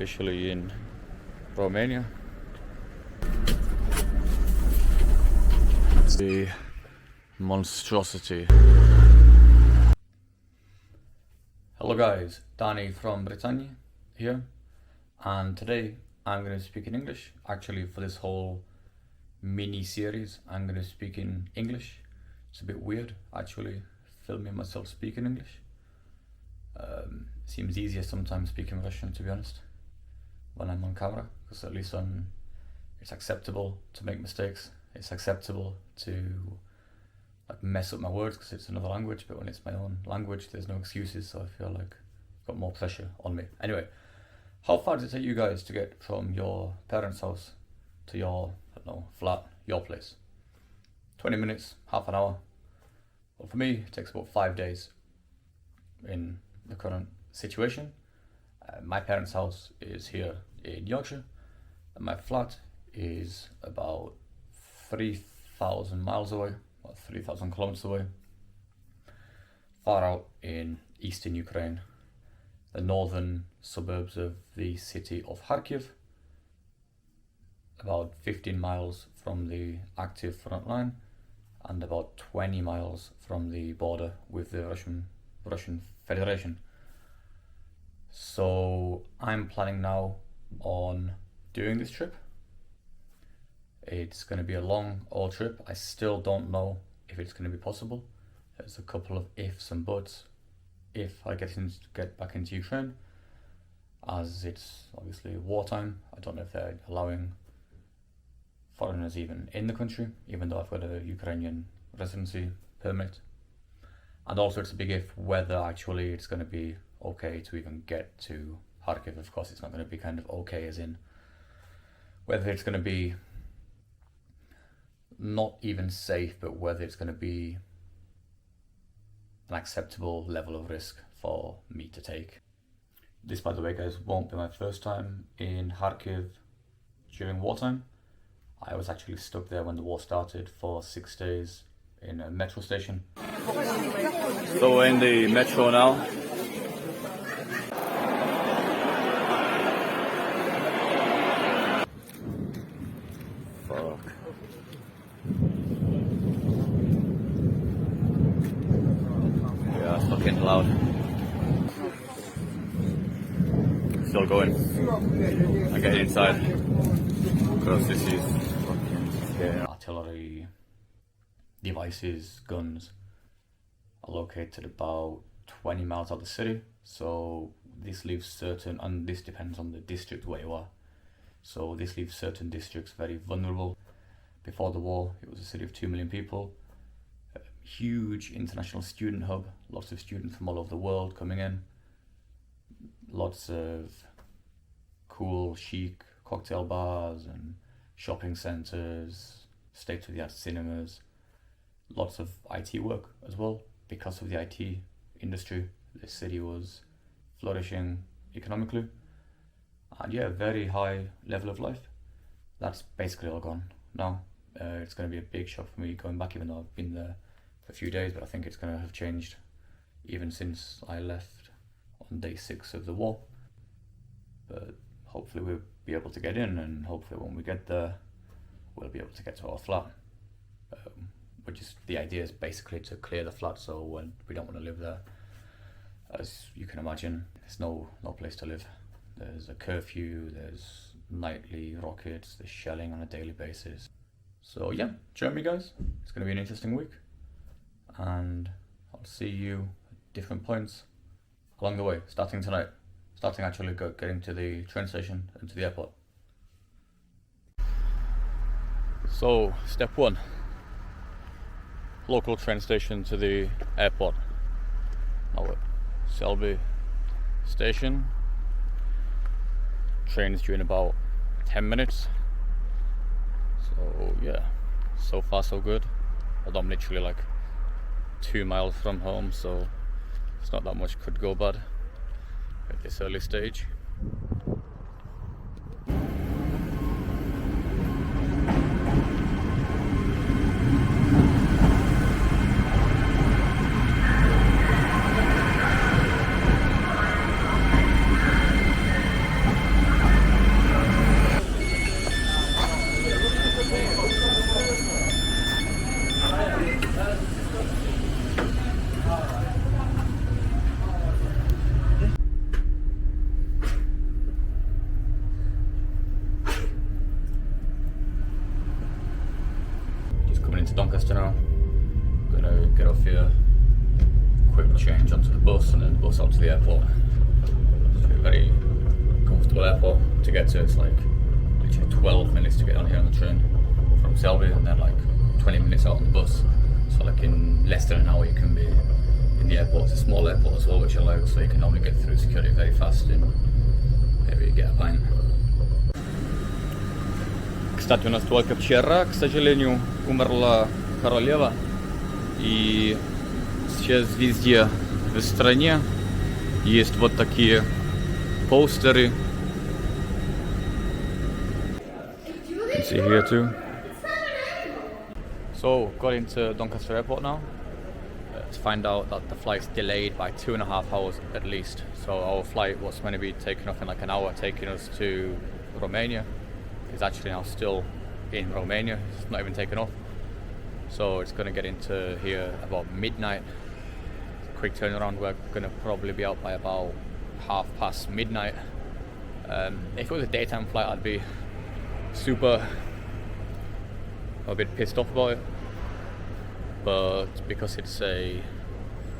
officially in Romania. It's the monstrosity. Hello guys, Danny from Britannia here, and today I'm going to speak in English. Actually, for this whole mini series I'm going to speak in English. It's a bit weird actually filming myself speak in English. Seems easier sometimes speaking Russian, to be honest, when I'm on camera, because at least it's acceptable to make mistakes. It's acceptable to like mess up my words because it's another language, but when it's my own language there's no excuses, so I feel like I've got more pressure on me. Anyway, how far does it take you guys to get from your parents' house to your, I don't know, flat, your place? 20 minutes, half an hour? Well, for me it takes about 5 days in the current situation. My parents' house is here in Yorkshire, and my flat is about 3,000 miles away, or 3,000 kilometers away, far out in eastern Ukraine, the northern suburbs of the city of Kharkiv, about 15 miles from the active front line, and about 20 miles from the border with the Russian Federation. So I'm planning now on doing this trip. It's going to be a long old trip. I still don't know if it's going to be possible. There's a couple of ifs and buts if I get back into Ukraine, as it's obviously wartime. I don't know if they're allowing foreigners even in the country, even though I've got a Ukrainian residency permit. And also it's a big if whether actually it's going to be okay to even get to Kharkiv. Of course it's not going to be kind of okay as in whether it's going to be not even safe, but whether it's going to be an acceptable level of risk for me to take. This, by the way guys, won't be my first time in Kharkiv during wartime. I was actually stuck there when the war started for 6 days in a metro station. So we're in the metro now. Fuck. Yeah, it's fucking loud. Still going. I'm getting inside. Because this is fucking scary. Artillery devices, guns are located about 20 miles out of the city. So this leaves certain, and this depends on the district where you are. So this leaves certain districts very vulnerable. Before the war, it was a city of 2 million people. A huge international student hub, lots of students from all over the world coming in. Lots of cool, chic cocktail bars and shopping centres, state-of-the-art cinemas. Lots of IT work as well. Because of the IT industry, the city was flourishing economically. And yeah, very high level of life. That's basically all gone now. It's going to be a big shock for me going back, even though I've been there for a few days, but I think it's going to have changed even since I left on day 6 of the war. But hopefully we'll be able to get in, and hopefully when we get there we'll be able to get to our flat. The idea is basically to clear the flat, so when we don't want to live there. As you can imagine, there's no place to live. There's a curfew, there's nightly rockets, there's shelling on a daily basis. So yeah, join me guys, it's going to be an interesting week, and I'll see you at different points along the way, starting tonight, actually getting to the train station and to the airport. So step 1, local train station to the airport. Now at Selby station, train is due in about 10 minutes. So yeah, so far so good. Although I'm literally like 2 miles from home, so it's not that much could go bad at this early stage. change onto the bus and then the bus out to the airport. It's a very comfortable airport to get to. It's like literally 12 minutes to get on here on the train from Selby, and then like 20 minutes out on the bus. So like in less than an hour you can be in the airport. It's a small airport as well, which allows, so you can normally get through security very fast and maybe get a pint. Кстати, у нас только вчера, к сожалению, умерла королева, и сейчас везде в стране есть вот такие постеры. You can see here too. So, got into Doncaster Airport now to find out that the flight's delayed by 2.5 hours at least. So our flight was meant to be taking off in like an hour, taking us to Romania. It's actually now still in Romania. It's not even taken off. So it's going to get into here about midnight. Quick turnaround. We're going to probably be out by about midnight. If it was a daytime flight, I'd be a bit pissed off about it. But because it's a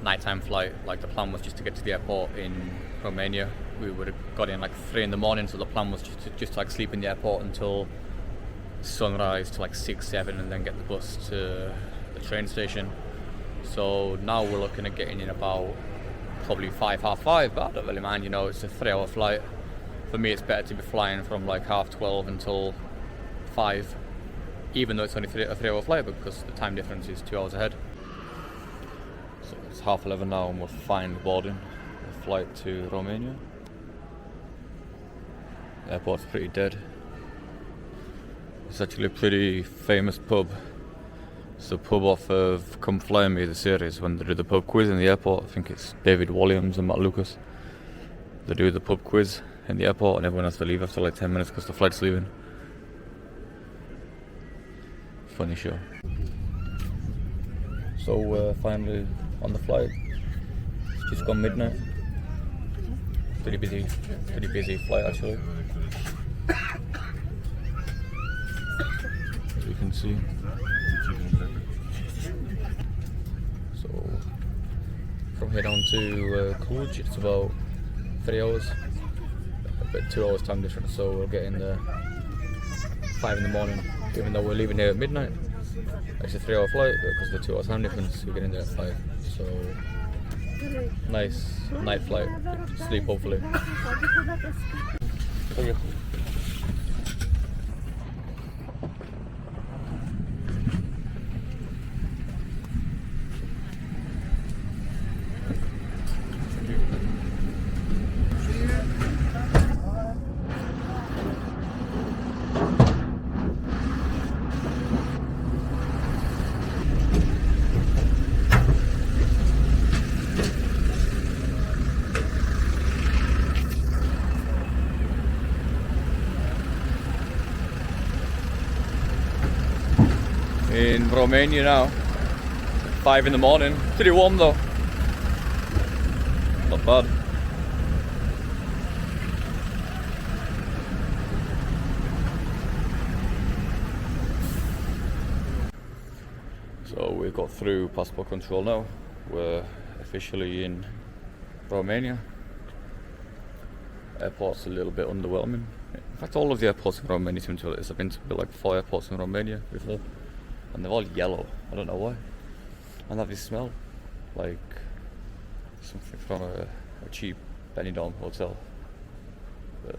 nighttime flight, like the plan was just to get to the airport in Romania. We would have got in like 3 in the morning, so the plan was just to like sleep in the airport until sunrise to like 6, 7, and then get the bus to the train station. So now we're looking at getting in about probably 5, half 5, but I don't really mind, you know, it's a 3-hour flight. For me it's better to be flying from like 12:30 until 5, even though it's only a 3-hour flight, because the time difference is 2 hours ahead. So it's 11:30 now and we're fine boarding the flight to Romania. The airport's pretty dead. It's actually a pretty famous pub. It's the pub off of Come Fly Me, the series, when they do the pub quiz in the airport. I think it's David Williams and Matt Lucas. They do the pub quiz in the airport and everyone has to leave after like 10 minutes because the flight's leaving. Funny show. So we're finally on the flight. It's just gone midnight. Pretty busy flight actually. As you can see. So from here down to Cluj, it's about 3 hours. About 2 hours time difference, so we'll get in there 5 in the morning. Even though we're leaving here at midnight. It's a 3-hour flight, but because of the 2 hour time difference, we get in there at 5. So nice night flight. Sleep hopefully. In Romania now, 5 in the morning. Pretty warm though. Not bad. So we got through passport control now. We're officially in Romania. Airport's a little bit underwhelming. In fact, all of the airports in Romania seem to, I've been to like 4 airports in Romania before. And they're all yellow. I don't know why. And have this smell like something from a cheap Benidorm hotel. But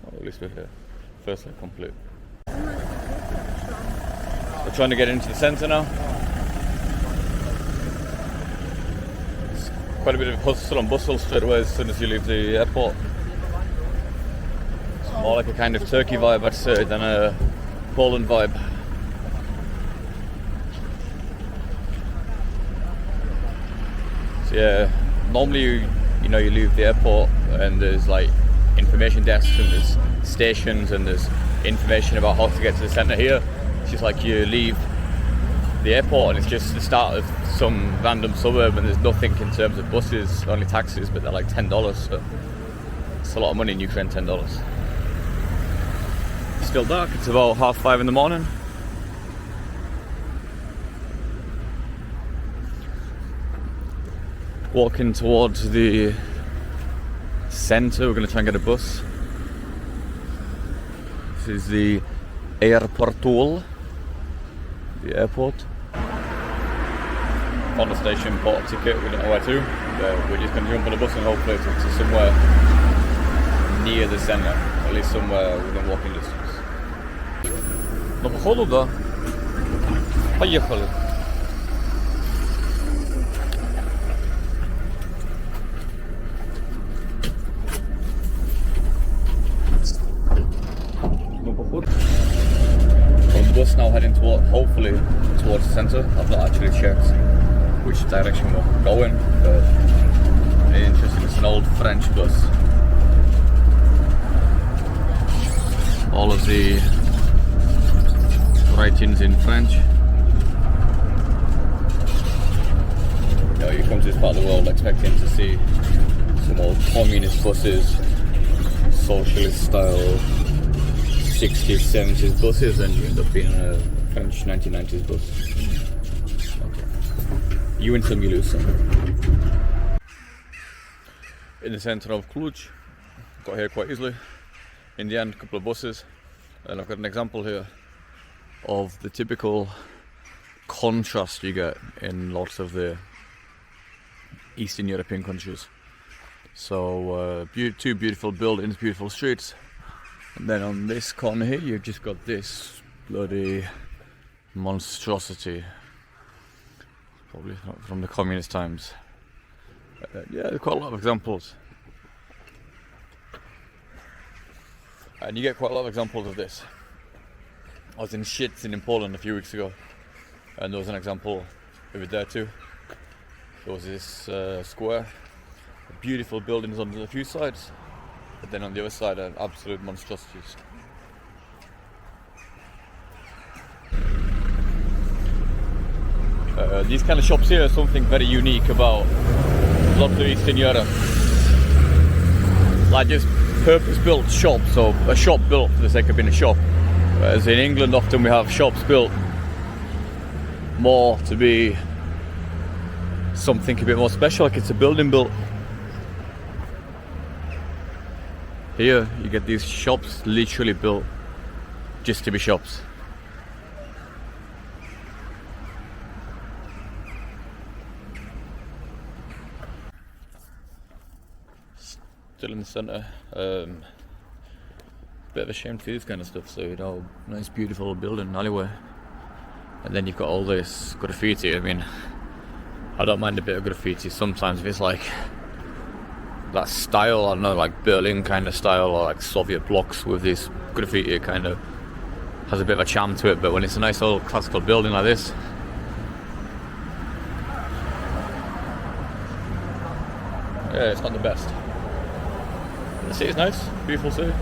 well, at least we're here. First day complete. We're trying to get into the centre now. It's quite a bit of hustle and bustle straight away as soon as you leave the airport. It's more like a kind of Turkey vibe, I'd say, than a Poland vibe. Yeah, normally you know you leave the airport and there's like information desks and there's stations and there's information about how to get to the centre. Here it's just like you leave the airport and it's just the start of some random suburb and there's nothing in terms of buses, only taxis, but they're like $10, so it's a lot of money in Ukraine. $10. It's still dark, it's about 5:30 in the morning. walking towards the centre. We're going to try and get a bus. This is the airportul, the airport. Found a station, bought a ticket, we don't know where to. We're just going to jump on a bus and hopefully to somewhere near the centre, at least somewhere within walking distance. Но походу да. Поехали. No походу. On the bus now heading toward, hopefully towards the centre. I've not actually checked which direction we're going, but it's interesting. It's an old French bus. All of the writings in French. You know, you come to this part of the world expecting to see some old communist buses, socialist style 60s, 70s buses, and you end up being a French 1990s bus. Okay. You win some, you lose some. In the centre of Cluj, got here quite easily. In the end, a couple of buses, and I've got an example here of the typical contrast you get in lots of the Eastern European countries. So two beautiful buildings, beautiful streets, and then on this corner here you've just got this bloody monstrosity, probably from the communist times. Yeah, there's quite a lot of examples. And you get quite a lot of examples of this. I was in Szczecin in Poland a few weeks ago, and there was an example of it there too. There was this square, beautiful buildings on a few sides, but then on the other side, an absolute monstrosities. These kind of shops here are something very unique about lots of Eastern Europe. Like just purpose-built shops, or a shop built for the sake of being a shop. Whereas in England often we have shops built more to be something a bit more special, like it's a building built. Here you get these shops literally built just to be shops. Still in the centre. Bit of a shame to see this kind of stuff. So, you know, nice beautiful building alleyway, and then you've got all this graffiti. I mean, I don't mind a bit of graffiti sometimes if it's like that style, I don't know, like Berlin kind of style, or like Soviet blocks with this graffiti. It kind of has a bit of a charm to it. But when it's a nice old classical building like this, yeah, it's not the best. The city's nice, beautiful city.